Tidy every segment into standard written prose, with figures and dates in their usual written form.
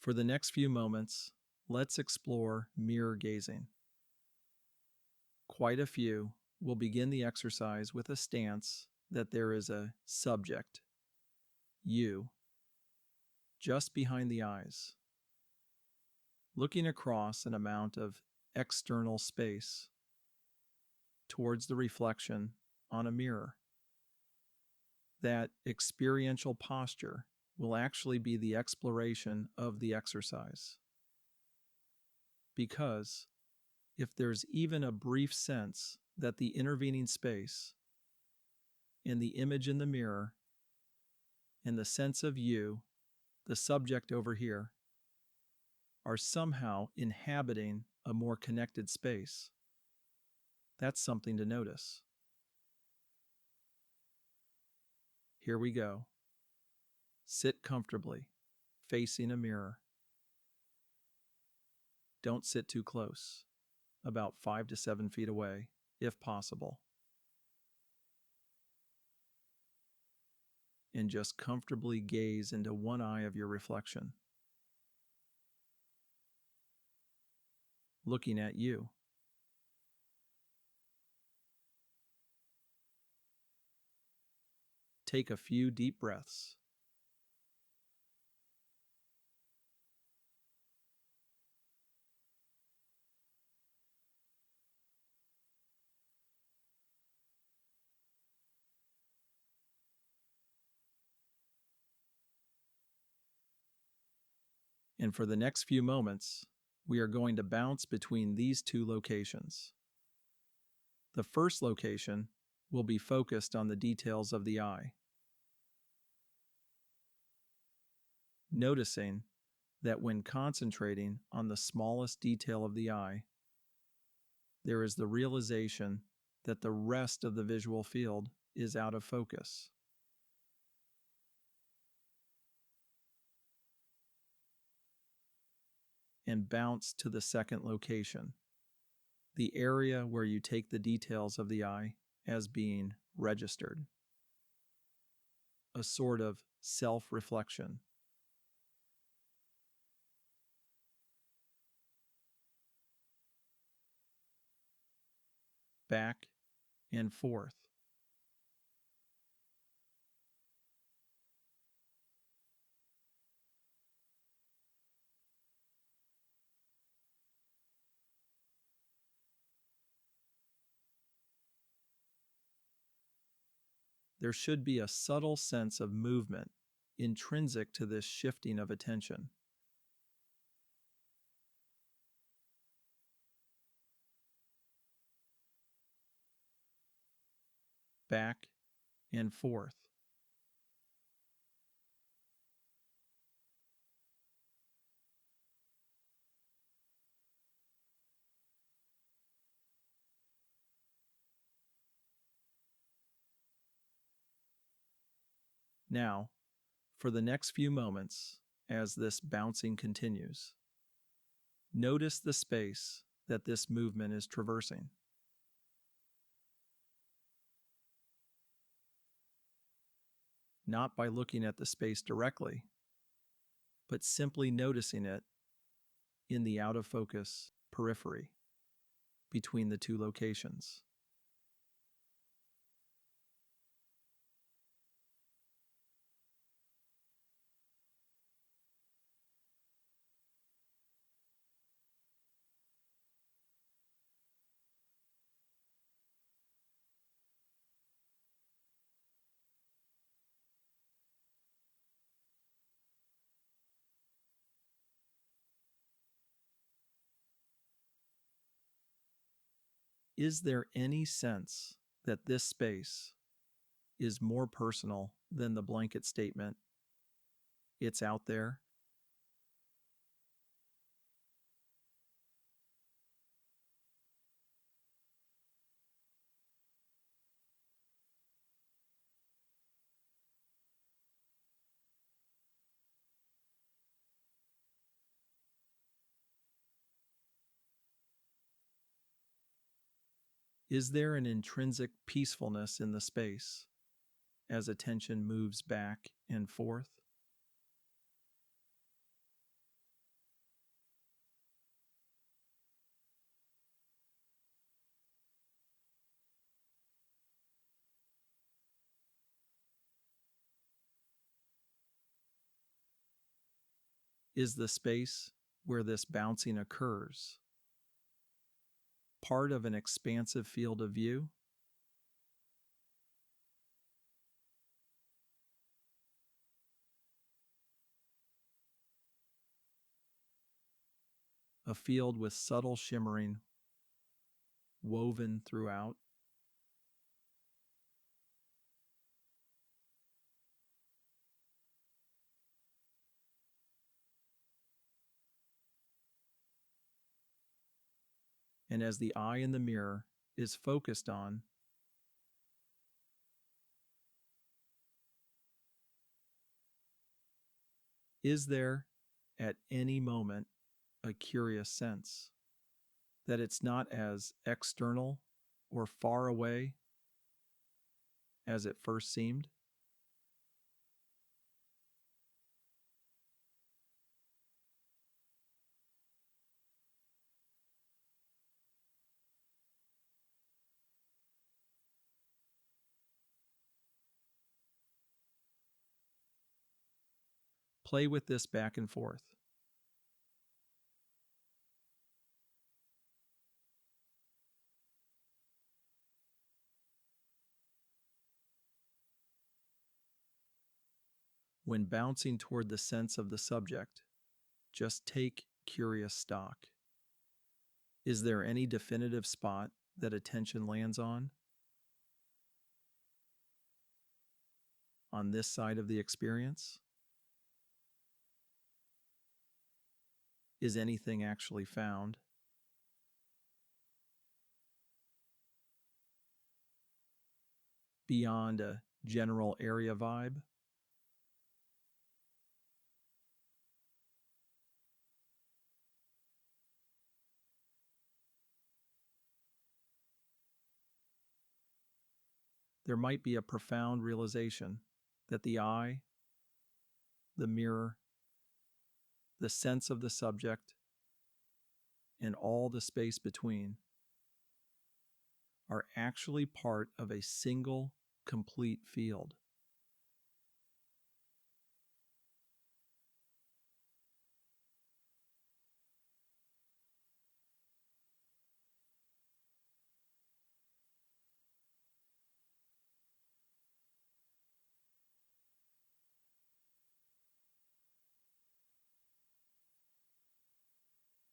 For the next few moments, let's explore mirror gazing. Quite a few will begin the exercise with a stance that there is a subject, you, just behind the eyes, looking across an amount of external space towards the reflection on a mirror. That experiential posture will actually be the exploration of the exercise. Because if there's even a brief sense that the intervening space and the image in the mirror and the sense of you, the subject over here, are somehow inhabiting a more connected space, that's something to notice. Here we go. Sit comfortably, facing a mirror. Don't sit too close, about 5 to 7 feet away, if possible. And just comfortably gaze into one eye of your reflection, looking at you. Take a few deep breaths. And for the next few moments, we are going to bounce between these two locations. The first location will be focused on the details of the eye, noticing that when concentrating on the smallest detail of the eye, there is the realization that the rest of the visual field is out of focus. And bounce to the second location, the area where you take the details of the eye as being registered. A sort of self-reflection. Back and forth. There should be a subtle sense of movement intrinsic to this shifting of attention. Back and forth. Now, for the next few moments, as this bouncing continues, notice the space that this movement is traversing. Not by looking at the space directly, but simply noticing it in the out-of-focus periphery between the two locations. Is there any sense that this space is more personal than the blanket statement, "It's out there"? Is there an intrinsic peacefulness in the space as attention moves back and forth? Is the space where this bouncing occurs part of an expansive field of view? A field with subtle shimmering woven throughout? And as the eye in the mirror is focused on, is there at any moment a curious sense that it's not as external or far away as it first seemed? Play with this back and forth. When bouncing toward the sense of the subject, just take curious stock. Is there any definitive spot that attention lands on? On this side of the experience? Is anything actually found? Beyond a general area vibe? There might be a profound realization that the eye, the mirror, the sense of the subject, and all the space between are actually part of a single, complete field.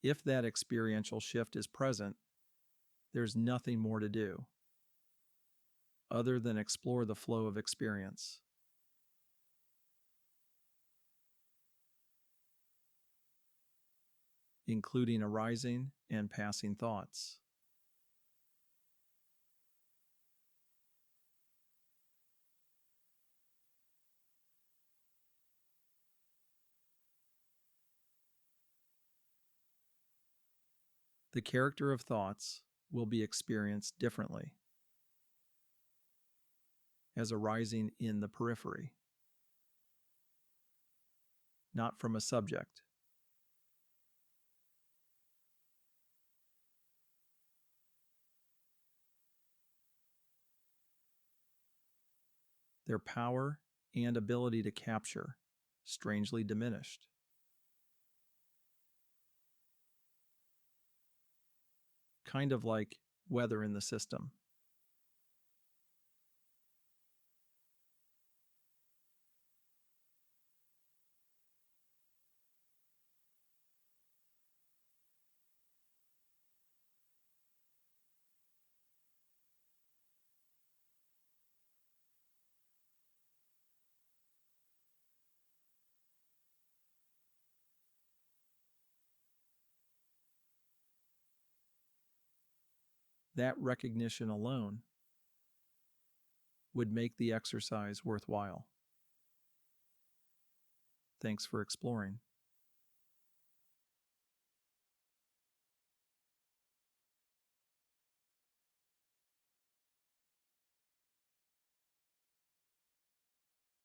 If that experiential shift is present, there's nothing more to do other than explore the flow of experience, including arising and passing thoughts. The character of thoughts will be experienced differently, as arising in the periphery, not from a subject. Their power and ability to capture strangely diminished. Kind of like weather in the system. That recognition alone would make the exercise worthwhile. Thanks for exploring.